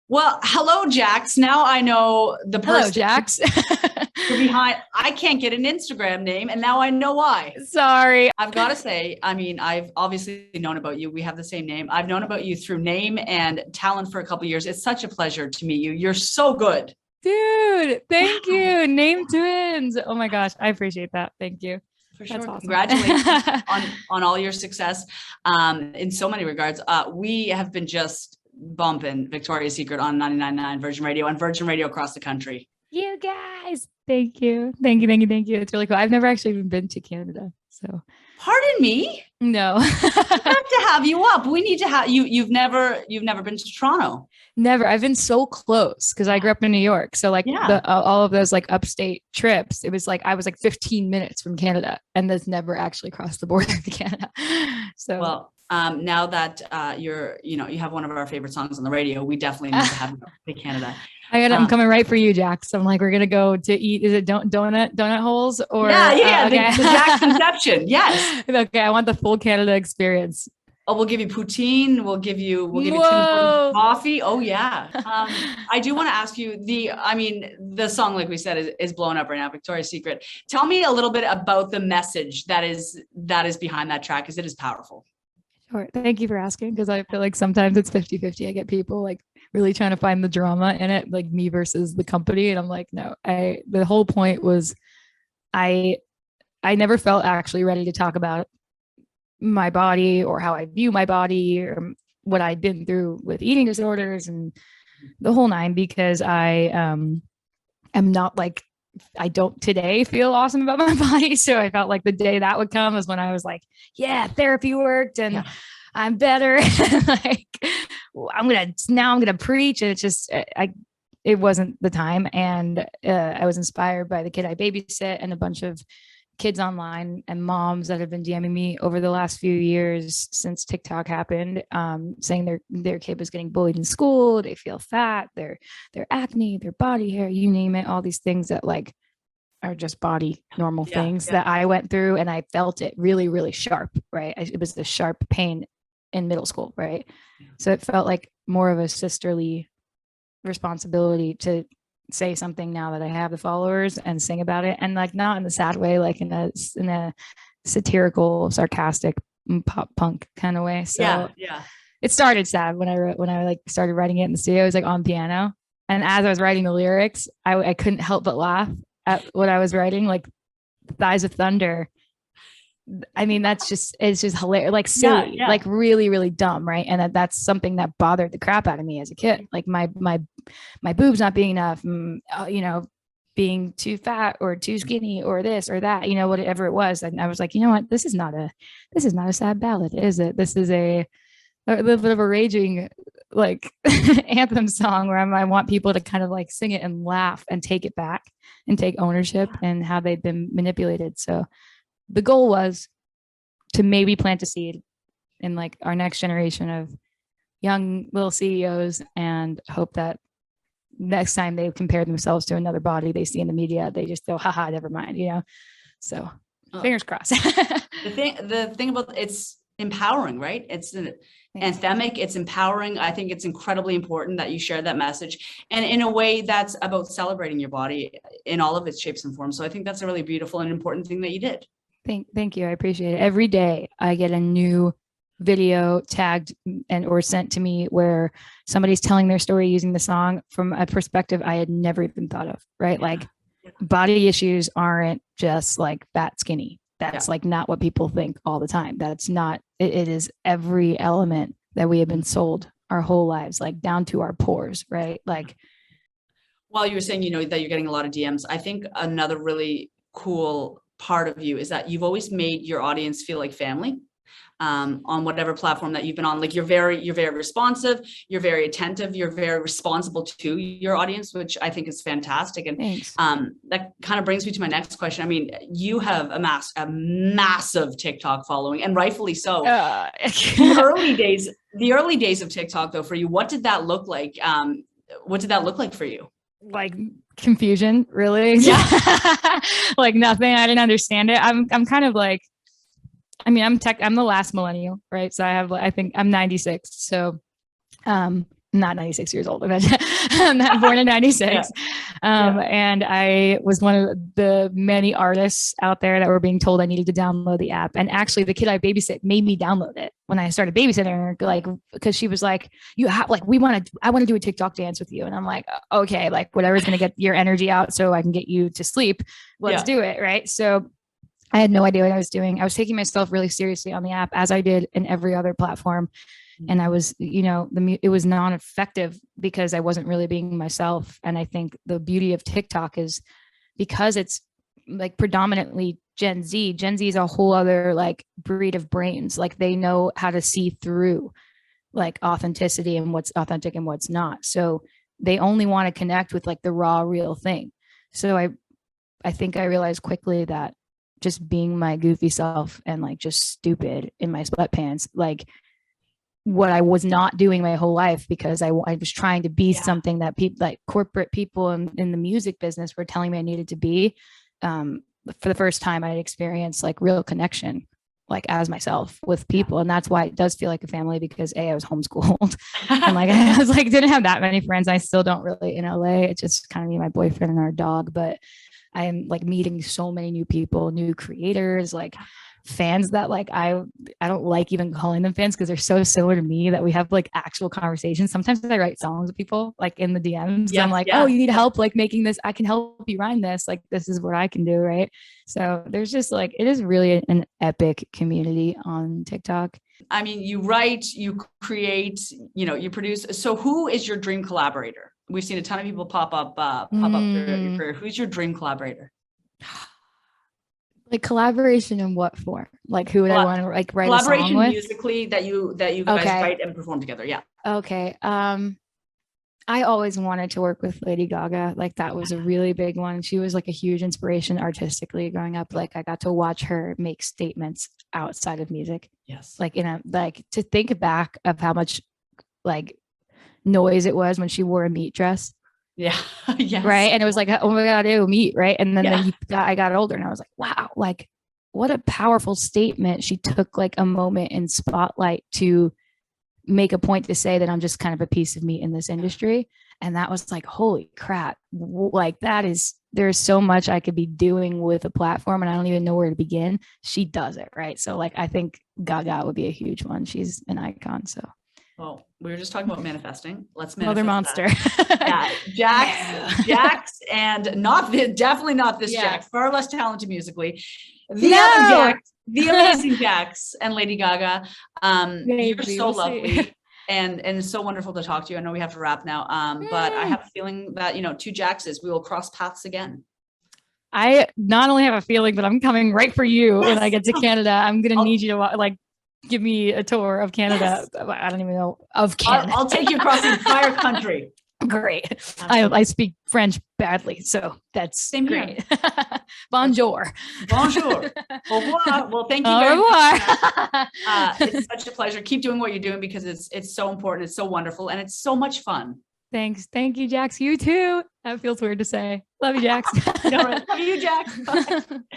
Well, hello, Jax. Now I know the Hello, person Jax. you're behind. I can't get an Instagram name, and now I know why. Sorry. I've got to say, I mean, I've obviously known about you. We have the same name. I've known about you through name and talent for a couple of years. It's such a pleasure to meet you. You're so good. Dude, Yeah, thank you. Name twins. Oh my gosh, I appreciate that. Thank you. for That's sure. awesome. Congratulations on all your success in so many regards. We have been just bumping Victoria's Secret on 99.9 Virgin Radio and Virgin Radio across the country. You guys. Thank you. Thank you. Thank you. Thank you. It's really cool. I've never actually even been to Canada. So Pardon me. no. We have to have you up. We need to have you. You've never been to Toronto. Never. I've been so close because I grew up in New York. So like Yeah. the all of those like upstate trips, it was like I was like 15 minutes from Canada and that's never actually crossed the border to Canada. So Well, now that you have one of our favorite songs on the radio, we definitely need to have you to Canada. I'm coming right for you, Jax. I'm like, we're gonna go to eat. Is it donut holes or Yeah, okay. the Jax Inception. Yes. Okay, I want the full Canada experience. Oh, we'll give you poutine. We'll give you Tim Hortons Whoa. coffee. Oh yeah. I do want to ask you the song, like we said, is blowing up right now, Victoria's Secret. Tell me a little bit about the message that is behind that track, because it is powerful. Sure. Thank you for asking because I feel like sometimes it's 50-50. I get people like really trying to find the drama in it, like me versus the company. And I'm like, no, the whole point was I I never felt actually ready to talk about my body or how I view my body or what I'd been through with eating disorders and the whole nine because am not like I don't today feel awesome about my body. So I felt like the day that would come is when I was like, yeah, therapy worked and Yeah. I'm better. Like I'm gonna preach. And it's just it wasn't the time. And I was inspired by the kid I babysit and a bunch of kids online and moms that have been DMing me over the last few years since TikTok happened, saying their kid was getting bullied in school, they feel fat, their acne, their body hair, you name it, all these things that like are just body normal things that I went through, and I felt it really, really sharp, right? It was the sharp pain in middle school, right? So it felt like more of a sisterly responsibility to say something now that I have the followers and sing about it, and like not in the sad way, like in a satirical, sarcastic pop punk kind of way. So Yeah. it started sad when I like started writing it in the studio. I was like on piano, and as I was writing the lyrics, I couldn't help but laugh at what I was writing, like Thighs of Thunder. I mean, it's just hilarious, like silly, like really, really dumb, right? And that's something that bothered the crap out of me as a kid, like my boobs not being enough, being too fat or too skinny or this or that, whatever it was. And I was like, you know what, this is not a sad ballad, is it? This is a little bit of a raging like anthem song where I want people to kind of like sing it and laugh and take it back and take ownership and how they've been manipulated. So the goal was to maybe plant a seed in like our next generation of young little CEOs and hope that next time they compare themselves to another body they see in the media, they just go, haha, never mind, So fingers crossed. The thing about it's empowering, right? It's anthemic, it's empowering. I think it's incredibly important that you share that message, and in a way that's about celebrating your body in all of its shapes and forms. So I think that's a really beautiful and important thing that you did. Thank you. I appreciate it. Every day I get a new video tagged or sent to me where somebody's telling their story using the song from a perspective I had never even thought of, right? Like body issues aren't just like fat, skinny. That's like not what people think all the time. That's not, it is every element that we have been sold our whole lives, like down to our pores, right? Like, while you were saying, that you're getting a lot of DMs, I think another really cool part of you is that you've always made your audience feel like family. On whatever platform that you've been on, like you're very responsive, you're very attentive, you're very responsible to your audience, which I think is fantastic. And that kind of brings me to my next question. I mean, you have amassed a massive TikTok following, and rightfully so. The early days of TikTok, though, for you, what did that look like? What did that look like for you? Like confusion, really? Like nothing. I didn't understand it. I'm kind of like, I'm the last millennial, right? So I think I'm 96. So not 96 years old. I'm born in 96. And I was one of the many artists out there that were being told I needed to download the app. And actually the kid I babysit made me download it when I started babysitting her, like, because she was like, you have like, I want to do a TikTok dance with you. And I'm like, okay, like whatever's going to get your energy out so I can get you to sleep. Let's do it. Right. So I had no idea what I was doing. I was taking myself really seriously on the app, as I did in every other platform. And I was, it was non-effective because I wasn't really being myself. And I think the beauty of TikTok is because it's like predominantly Gen Z is a whole other like breed of brains. Like they know how to see through like authenticity and what's authentic and what's not. So they only want to connect with like the raw, real thing. So I think I realized quickly that just being my goofy self and like just stupid in my sweatpants, like what I was not doing my whole life, because I was trying to be something that people like corporate people in the music business were telling me I needed to be. For the first time I had experienced like real connection, like as myself with people. And that's why it does feel like a family, because I was homeschooled and like, I was like, didn't have that many friends. I still don't really in LA. It's just kind of me, my boyfriend and our dog, but I'm like meeting so many new people, new creators, like fans that like I don't like even calling them fans because they're so similar to me that we have like actual conversations. Sometimes I write songs with people like in the DMs. I'm like, oh, you need help like making this, I can help you rhyme this, like this is what I can do, right? So there's just like, it is really an epic community on TikTok. I mean, you write, you create, you produce. So who is your dream collaborator? We've seen a ton of people pop up throughout your career. Who's your dream collaborator? Like collaboration in what form? Like who would I want to like write a song with? Musically that you guys write and perform together. Yeah. Okay. I always wanted to work with Lady Gaga. Like that was a really big one. She was like a huge inspiration artistically growing up. Like I got to watch her make statements outside of music. Yes. Like like to think back of how much like noise it was when she wore a meat dress. Yeah. Yes. Right. And it was like, oh my God, ew, meat. Right. And then, I got older and I was like, wow, like what a powerful statement. She took like a moment in spotlight to make a point to say that I'm just kind of a piece of meat in this industry. And that was like, holy crap. Like there's so much I could be doing with a platform and I don't even know where to begin. She does it. Right. So like, I think Gaga would be a huge one. She's an icon. So. Well, we were just talking about manifesting. Let's manifest. Mother monster. Jax, and definitely not this Jax. Far less talented musically. The other Jax, the amazing Jax, and Lady Gaga. You're so lovely and so wonderful to talk to you. I know we have to wrap now, but I have a feeling that two Jaxes, we will cross paths again. I not only have a feeling, but I'm coming right for you when I get to Canada. I'm gonna need you to like. Give me a tour of Canada. Yes. I don't even know of Canada. I'll take you across the entire country. Great. I speak French badly, so that's same great. Bonjour. Bonjour. Au revoir. Well, thank you very much. It's such a pleasure. Keep doing what you're doing because it's so important. It's so wonderful, and it's so much fun. Thanks. Thank you, Jax. You too. That feels weird to say. Love you, Jax. Love you, Jax. Bye.